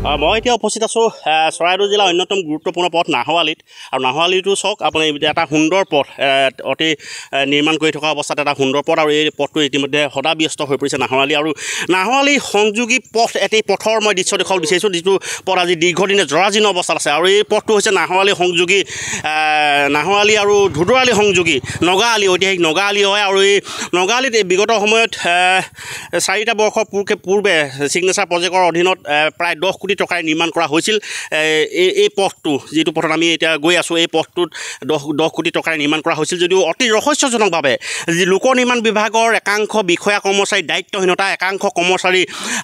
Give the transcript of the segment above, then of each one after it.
মই এতিয়া উপস্থিত আছোঁ চৰাইদেউ জিলাৰ অন্যতম গুৰুত্বপূৰ্ণ পথ নাহৱালীত আৰু নাহৱালীটো চাওক আপুনি এটা সুন্দৰ পথ অতি নিৰ্মাণ কৰি থকা অৱস্থাত এটা সুন্দৰ পথ আৰু এই পথটো ইতিমধ্যে সদাব্যস্ত হৈ পৰিছে নাহৱালী আৰু নাহৱালী সংযোগী পথ এটি পথৰ মই দৃশ্য দেখুৱাব বিচাৰিছোঁ যিটো পথ আজি দীৰ্ঘদিনে জৰাজীৰ্ণ অৱস্থাত আছে আৰু এই পথটো হৈছে নাহৱালী সংযোগী নাহৱালী আৰু ধুদৰালি সংযোগী নগাআলি ঐতিহাসিক নগাআলি হয় আৰু এই নগাআলিত বিগত সময়ত 4টা বৰ্ষ পূৰ্বে ছিগনেচাৰ প্ৰজেক্টৰ অধীনত প্ৰায় 10 কোটি টকাৰে নিৰ্মাণ কৰা হৈছিল এই পথটো যিটো পথত আমি এতিয়া গৈ আছোঁ এই পথটোত 10 কোটি টকাৰে নিৰ্মাণ কৰা হৈছিল যদিও অতি ৰহস্যজনকভাৱে লোক নিৰ্মাণ বিভাগৰ একাংশ বিষয়া কৰ্মচাৰী দায়িত্বহীনতা একাংশ কৰ্মচাৰী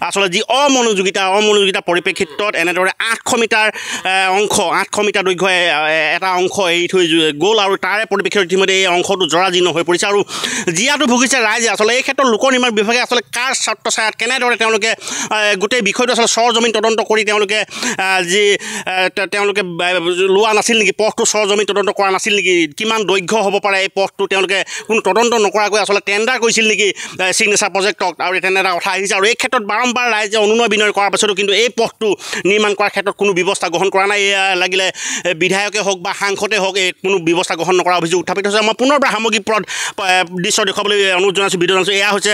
আচলতে যি অমনোযোগিতা পৰিপ্ৰেক্ষিতত এনেদৰে 800 মিটাৰ অংশ 800 মিটাৰ দৈৰ্ঘ্য এটা অংশ এৰি থৈ গ'ল আৰু তাৰে পৰিপ্ৰেক্ষিতত ইতিমধ্যে এই অংশটো জৰাজীৰ্ণ হৈ পৰিছে আৰু জিয়াটো ভুগিছে ৰাইজে আচলতে এই ক্ষেত্ৰত লোক নিৰ্মাণ বিভাগে আচলতে কাৰ ছাত্ৰছায়াত কেনেদৰে তেওঁলোকে গোটেই বিষয়টো আচলতে সৰজমিন তদন্ত কৰি তেওঁলোকে লোৱা নাছিল নেকি পথটো সৰজমিন তদন্ত কৰা নাছিল নেকি কিমান দৈৰ্ঘ্য হ'ব পাৰে এই পথটো তেওঁলোকে কোনো তদন্ত নকৰাকৈ আচলতে টেণ্ডাৰ কৰিছিল নেকি ছিগনেচাৰ প্ৰজেক্টক আৰু তেনে এটা কথা আহিছে আৰু এই ক্ষেত্ৰত বাৰম্বাৰ ৰাইজে অনুনয় বিনয় কৰাৰ পাছতো কিন্তু এই পথটো নিৰ্মাণ কৰাৰ ক্ষেত্ৰত কোনো ব্যৱস্থা গ্ৰহণ কৰা নাই লাগিলে বিধায়কে হওক বা সাংসদে হওক এই কোনো ব্যৱস্থা গ্ৰহণ নকৰা অভিযোগ উত্থাপিত হৈছে মই পুনৰ সামগ্ৰিক দৃশ্য দেখুৱাবলৈ অনুৰোধ জনাইছোঁ ভিডিঅ' জনাইছোঁ এয়া হৈছে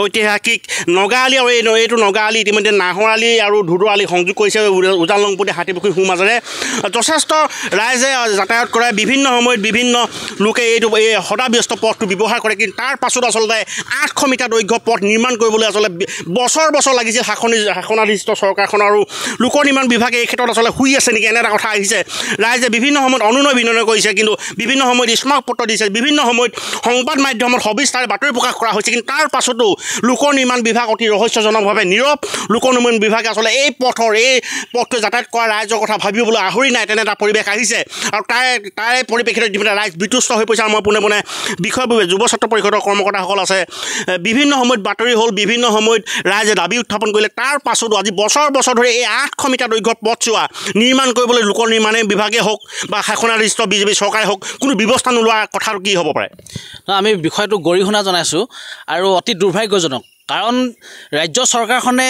ঐতিহাসিক নগাআলি আৰু এইটো নগাআলি ইতিমধ্যে নাহৱালী আৰু ধুদৰালি সংযোগ কৰিছে উজান লংপুতি হাতীপুখুৰী সোঁ মাজেৰে যথেষ্ট ৰাইজে যাতায়াত কৰে বিভিন্ন সময়ত বিভিন্ন লোকে এই সদাব্যস্ত পথটো ব্যৱহাৰ কৰে কিন্তু তাৰ পাছত আচলতে 800 মিটাৰ দৈৰ্ঘ্য পথ নিৰ্মাণ কৰিবলৈ আচলতে বছৰ লাগিছিল শাসনাধিষ্ঠ চৰকাৰখন আৰু লোক নিৰ্মাণ বিভাগে এই ক্ষেত্ৰত আচলতে শুই আছে নেকি এনে এটা কথা আহিছে ৰাইজে বিভিন্ন সময়ত অনুনয় বিনয় কৰিছে কিন্তু বিভিন্ন সময়ত স্মাৰক পত্ৰ দিছে বিভিন্ন সময়ত সংবাদ মাধ্যমত সবিস্তাৰে বাতৰি প্ৰকাশ কৰা হৈছে কিন্তু তাৰ পাছতো লোক নিৰ্মাণ বিভাগ অতি ৰহস্যজনকভাৱে নীৰৱ লোক নিৰ্মাণ বিভাগে আচলতে এই পথটো যাতায়াত কৰা ৰাইজৰ কথা ভাবিবলৈ আহৰি নাই তেনে এটা পৰিৱেশ আহিছে আৰু তাৰে পৰিপ্ৰেক্ষিতত যিবিলাক ৰাইজ বিতুষ্ট হৈ পৰিছে আৰু মই পোনে বিষয়বোৰ যুৱ ছাত্ৰ পৰিষদৰ কৰ্মকৰ্তাসকল আছে বিভিন্ন সময়ত বাতৰি হ'ল বিভিন্ন সময়ত ৰাইজে দাবী উত্থাপন কৰিলে তাৰ পাছতো আজি বছৰ ধৰি এই 800 মিটাৰ দৈৰ্ঘ্যৰ পথছোৱা নিৰ্মাণ কৰিবলৈ লোক নিৰ্মাণ বিভাগে হওক বা শাসনাধিষ্ঠ বিজেপি চৰকাৰে হওক কোনো ব্যৱস্থা নোলোৱা কথাটো কি হ'ব পাৰে আমি বিষয়টো গৰিহণা জনাইছোঁ আৰু অতি দুৰ্ভাগ্যজনক কাৰণ ৰাজ্য চৰকাৰখনে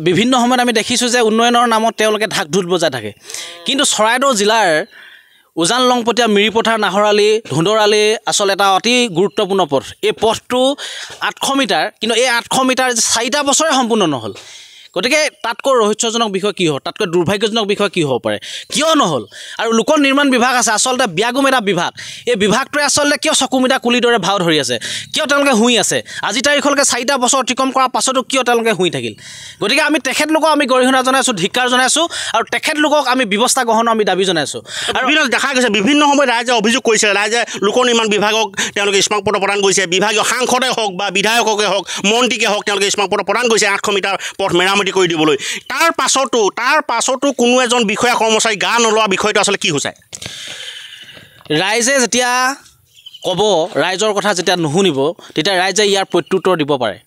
বিভিন্ন সময়ত আমি দেখিছোঁ যে উন্নয়নৰ নামত তেওঁলোকে ঢাক ঢোল বজাই থাকে কিন্তু চৰাইদেউ জিলাৰ উজান লংপতীয়া মিৰিপথাৰ নাহৰালি ধুন্দৰালি আচলতে এটা অতি গুৰুত্বপূৰ্ণ পথ এই পথটো 800 মিটাৰ কিন্তু এই 800 মিটাৰ 4টা বছৰে সম্পূৰ্ণ নহ'ল গতিকে তাতকৈ ৰহস্যজনক বিষয় কি হ'ল তাতকৈ দুৰ্ভাগ্যজনক বিষয় কি হ'ব পাৰে কিয় নহ'ল আৰু লোক নিৰ্মাণ বিভাগ আছে আচলতে ব্যাগুম এটা বিভাগ এই বিভাগটোৱে আচলতে কিয় চকুমিটা কুলিৰ দৰে ভাও ধৰি আছে কিয় তেওঁলোকে শুই আছে আজি তাৰিখলৈকে 4টা বছৰ অতিক্ৰম কৰাৰ পাছতো কিয় তেওঁলোকে শুই থাকিল গতিকে আমি তেখেতলোকক আমি গৰিহণা জনাইছোঁ ধিক্কাৰ জনাইছোঁ আৰু তেখেতলোকক আমি ব্যৱস্থা গ্ৰহণৰ আমি দাবী জনাইছোঁ আৰু দেখা গৈছে বিভিন্ন সময়ত ৰাইজে অভিযোগ কৰিছে ৰাইজে লোক নিৰ্মাণ বিভাগক তেওঁলোকে স্মাৰক পত্ৰ প্ৰদান কৰিছে বিভাগীয় সাংসদে হওক বা বিধায়ককে হওক মন্ত্ৰীকে হওক তেওঁলোকে স্মাৰক পত্ৰ প্ৰদান কৰিছে 800 মিটাৰ পথ মেৰামতি কৰি দিবলৈ তাৰ পাছতো কোনো এজন বিষয়া কৰ্মচাৰী গা নলোৱা বিষয়টো আচলতে কি হৈছে ৰাইজে যেতিয়া ক'ব ৰাইজৰ কথা যেতিয়া নুশুনিব তেতিয়া ৰাইজে ইয়াৰ প্ৰত্যুত্তৰ দিব পাৰে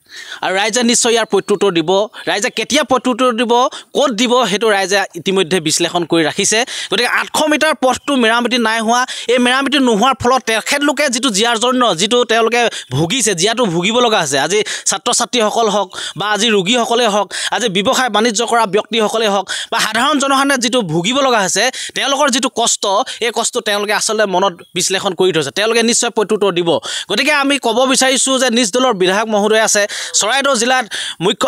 আৰু ৰাইজে নিশ্চয় ইয়াৰ প্ৰত্যুত্তৰ দিব ৰাইজে কেতিয়া প্ৰত্যুত্তৰ দিব ক'ত দিব সেইটো ৰাইজে ইতিমধ্যে বিশ্লেষণ কৰি ৰাখিছে গতিকে 800 মিটাৰ পথটো মেৰামতি নাই হোৱা এই মেৰামতি নোহোৱাৰ ফলত তেখেতলোকে যিটো জিয়াৰ জন্য যিটো তেওঁলোকে ভুগিছে জিয়াটো ভুগিব লগা হৈছে আজি ছাত্ৰ ছাত্ৰীসকল হওক বা আজি ৰোগীসকলে হওক আজি ব্যৱসায় বাণিজ্য কৰা ব্যক্তিসকলে হওক বা সাধাৰণ জনসাধাৰণে যিটো ভুগিব লগা হৈছে তেওঁলোকৰ যিটো কষ্ট এই কষ্ট তেওঁলোকে আচলতে মনত বিশ্লেষণ কৰি থৈছে তেওঁলোকে নিশ্চয় প্ৰত্যুত্তৰ দিব গতিকে আমি ক'ব বিচাৰিছোঁ যে নিজ দলৰ বিধায়ক মহোদয় আছে চৰাইদেউ জিলাত মুখ্য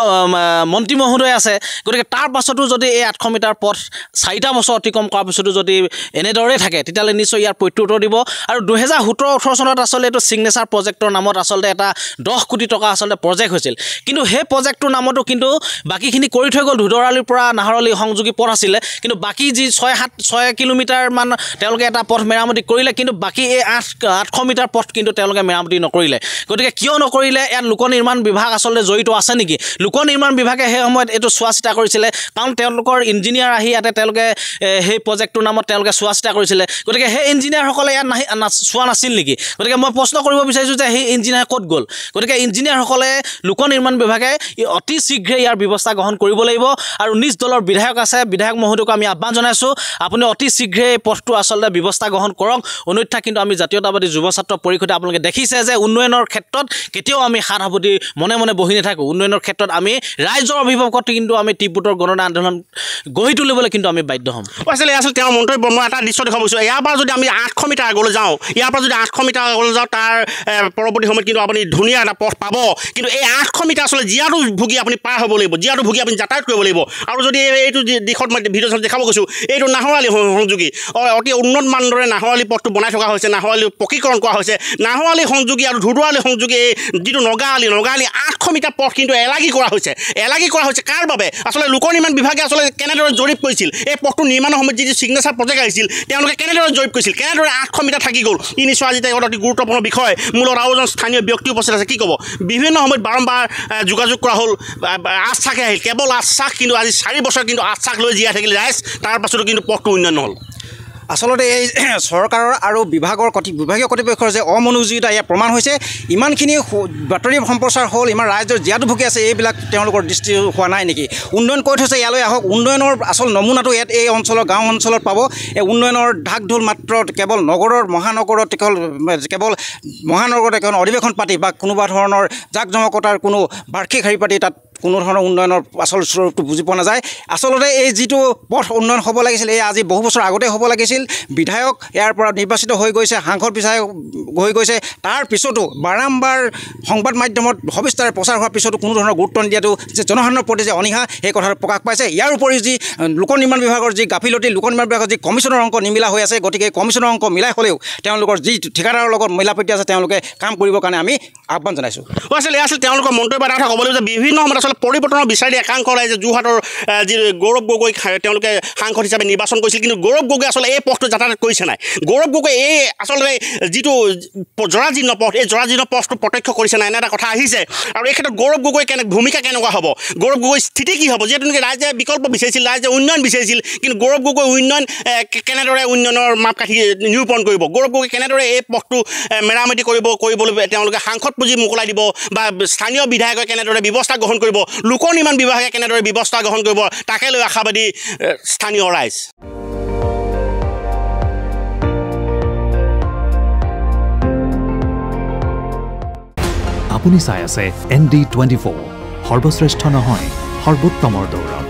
মন্ত্ৰী মহোদয় আছে গতিকে তাৰ পাছতো যদি এই 800 মিটাৰ পথ 4টা বছৰ অতিক্ৰম কৰাৰ পিছতো যদি এনেদৰে থাকে তেতিয়াহ'লে নিশ্চয় ইয়াৰ প্ৰত্যুত্তৰ দিব আৰু 2017-18 চনত আচলতে এইটো ছিগনেচাৰ প্ৰজেক্টৰ নামত আচলতে এটা 10 কোটি টকা আচলতে প্ৰজেক্ট হৈছিল কিন্তু সেই প্ৰজেক্টটোৰ নামতো কিন্তু বাকীখিনি কৰি থৈ গ'ল ধুদৰালিৰ পৰা নাহৰলি সংযোগী পথ আছিলে কিন্তু বাকী যি 6 কিলোমিটাৰমান তেওঁলোকে এটা পথ মেৰামতি কৰিলে কিন্তু বাকী এই 800 মিটাৰ পথ কিন্তু তেওঁলোকে মেৰামতি নকৰিলে গতিকে কিয় নকৰিলে ইয়াত লোক নিৰ্মাণ বিভাগ আচলতে জড়িত আছে নেকি লোক নিৰ্মাণ বিভাগে সেই সময়ত এইটো চোৱা চিতা কৰিছিলে কাৰণ তেওঁলোকৰ ইঞ্জিনিয়াৰ আহি ইয়াতে তেওঁলোকে সেই প্ৰজেক্টটোৰ নামত তেওঁলোকে চোৱা চিতা কৰিছিলে গতিকে সেই ইঞ্জিনিয়াৰসকলে ইয়াত চোৱা নাছিল নেকি গতিকে মই প্ৰশ্ন কৰিব বিচাৰিছোঁ যে সেই ইঞ্জিনিয়াৰ ক'ত গ'ল গতিকে ইঞ্জিনিয়াৰসকলে লোক নিৰ্মাণ বিভাগে অতি শীঘ্ৰে ইয়াৰ ব্যৱস্থা গ্ৰহণ কৰিব লাগিব আৰু নিজ দলৰ বিধায়ক আছে বিধায়ক মহোদয়ক আমি আহ্বান জনাইছোঁ আপুনি অতি শীঘ্ৰে এই পথটো আচলতে ব্যৱস্থা গ্ৰহণ কৰক অন্যথা কিন্তু আমি জাতীয়তাবাদী যুৱ ছাত্ৰ পৰিষদে আপোনালোকে দেখিছে যে উন্নয়নৰ ক্ষেত্ৰত কেতিয়াও আমি হাত সাৱটি মনে মনে মনে বহি নাথাকোঁ উন্নয়নৰ ক্ষেত্ৰত আমি ৰাইজৰ অভিভাৱকত কিন্তু আমি তীব্ৰতৰ গণনা আন্দোলন গঢ়ি তুলিবলৈ কিন্তু আমি বাধ্য হ'ম আচলতে তেওঁৰ মন্তব্য মই এটা দৃশ্য দেখাব বিচাৰিছোঁ ইয়াৰ পৰা যদি আমি 800 মিটাৰ আগলৈ যাওঁ ইয়াৰ পৰা যদি 800 মিটাৰ আগলৈ যাওঁ তাৰ পৰৱৰ্তী সময়ত কিন্তু আপুনি ধুনীয়া এটা পথ পাব কিন্তু এই 800 মিটাৰ আচলতে জীয়াটো ভুগি আপুনি পাৰ হ'ব লাগিব জীয়াটো ভুগি আপুনি যাতায়াত কৰিব লাগিব আৰু যদি এইটো দিশত মই ভিডিঅ' দেখাব গৈছোঁ এইটো নাহৰআলি সংযোগী অতি উন্নত মানদৰে নাহৰআলি পথটো বনাই থকা হৈছে নাহৰআলি পকীকৰণ কৰা হৈছে নাহৰআলি সংযোগী আৰু ধুদুৱালি সংযোগী এই যিটো নগাআলি 800 মিটাৰ পথ কিন্তু এলাগি কৰা হৈছে কাৰ বাবে আচলতে লোক নিৰ্মাণ বিভাগে আচলতে কেনেদৰে জৰীপ কৰিছিল এই পথটো নিৰ্মাণৰ সময়ত যিটো ছিগনেচাৰ প্ৰজেক্ট আহিছিল তেওঁলোকে কেনেদৰে জৰীপ কৰিছিল কেনেদৰে 800 মিটাৰ থাকি গ'ল ই নিশ্চয় আজি এটা অতি গুৰুত্বপূৰ্ণ বিষয় মূলত আৰু এজন স্থানীয় ব্যক্তি উপস্থিত আছে কি ক'ব বিভিন্ন সময়ত বাৰম্বাৰ যোগাযোগ কৰা হ'ল আশ্বাসে আহিল কেৱল আশ্বাস কিন্তু আজি 4 বছৰ কিন্তু আশ্বাস লৈ জীয়াই থাকিল ৰাইজ তাৰ পাছতো কিন্তু পথটো উন্নয়ন নহ'ল আচলতে এই চৰকাৰৰ আৰু বিভাগীয় কৰ্তৃপক্ষৰ যে অমনোযোগিতা ইয়াৰ প্ৰমাণ হৈছে ইমানখিনি বাতৰি সম্প্ৰচাৰ হ'ল ইমান ৰাইজৰ জীয়াটো ভুগি আছে এইবিলাক তেওঁলোকৰ দৃষ্টি হোৱা নাই নেকি উন্নয়ন কৰি থৈছে ইয়ালৈ আহক উন্নয়নৰ আচল নমুনাটো ইয়াত এই অঞ্চলৰ গাঁও অঞ্চলত পাব এই উন্নয়নৰ ঢাক ঢোল মাত্ৰ কেৱল মহানগৰত কেৱল মহানগৰত এখন অধিৱেশন পাতি বা কোনোবা ধৰণৰ জাক জমকতাৰ কোনো বাৰ্ষিক হেৰি পাতি তাত কোনো ধৰণৰ উন্নয়নৰ আচল স্বৰূপটো বুজি পোৱা নাযায় আচলতে এই যিটো পথ উন্নয়ন হ'ব লাগিছিল এই আজি বহু বছৰ আগতে হ'ব লাগিছিল বিধায়ক ইয়াৰ পৰা নিৰ্বাচিত হৈ গৈছে সাংসদ বিধায়ক হৈ গৈছে তাৰ পিছতো বাৰম্বাৰ সংবাদ মাধ্যমত সবিস্তাৰে প্ৰচাৰ হোৱাৰ পিছতো কোনো ধৰণৰ গুৰুত্ব নিদিয়াটো যে জনসাধাৰণৰ প্ৰতি যে অনীহা সেই কথাটো প্ৰকাশ পাইছে ইয়াৰ উপৰিও যি লোক নিৰ্মাণ বিভাগৰ যি গাফিলতি লোক নিৰ্মাণ বিভাগৰ যি কমিশ্যনৰ অংক নিমিলা হৈ আছে গতিকে কমিশ্যনৰ অংক মিলাই হ'লেও তেওঁলোকৰ যি ঠিকাদাৰৰ লগত মিলাপ্ৰীতি আছে তেওঁলোকে কাম কৰিবৰ কাৰণে আমি আহ্বান জনাইছোঁ আচলতে তেওঁলোকৰ মন্তব্য এটা কথা ক'ব লাগিব যে বিভিন্ন সময়ত আচলতে পৰিৱৰ্তনৰ বিচাৰি একাংশ ৰাইজে যোৰহাটৰ যি গৌৰৱ গগৈ তেওঁলোকে সাংসদ হিচাপে নিৰ্বাচন কৰিছিল কিন্তু গৌৰৱ গগৈ আচলতে এই পথটো যাতায়াত কৰিছে নাই গৌৰৱ গগৈ এই আচলতে যিটো জৰাজীৰ্ণ পথ এই জৰাজীৰ্ণ পথটো প্ৰত্যক্ষ কৰিছে নাই এনে এটা কথা আহিছে আৰু এই ক্ষেত্ৰত গৌৰৱ গগৈ ভূমিকা কেনেকুৱা হ'ব গৌৰৱ গগৈৰ স্থিতি কি হ'ব যিহেতু নেকি ৰাইজে বিকল্প বিচাৰিছিল ৰাইজে উন্নয়ন বিচাৰিছিল কিন্তু গৌৰৱ গগৈ উন্নয়ন কেনেদৰে উন্নয়নৰ মাপকাঠি নিৰূপণ কৰিব গৌৰৱ গগৈ কেনেদৰে এই পথটো মেৰামতি কৰিবলৈ তেওঁলোকে সাংসদ পুঁজি মোকলাই দিব বা স্থানীয় বিধায়কে কেনেদৰে ব্যৱস্থা গ্ৰহণ কৰিব লোক নিৰ্মাণ বিভাগে কেনেদৰে ব্যৱস্থা গ্ৰহণ কৰিব তাকে লৈ আশাবাদী স্থানীয় ৰাইজ আপুনি চাই আছে ND24 সৰ্বশ্ৰেষ্ঠ নহয় সৰ্বোত্তমৰ দৌৰত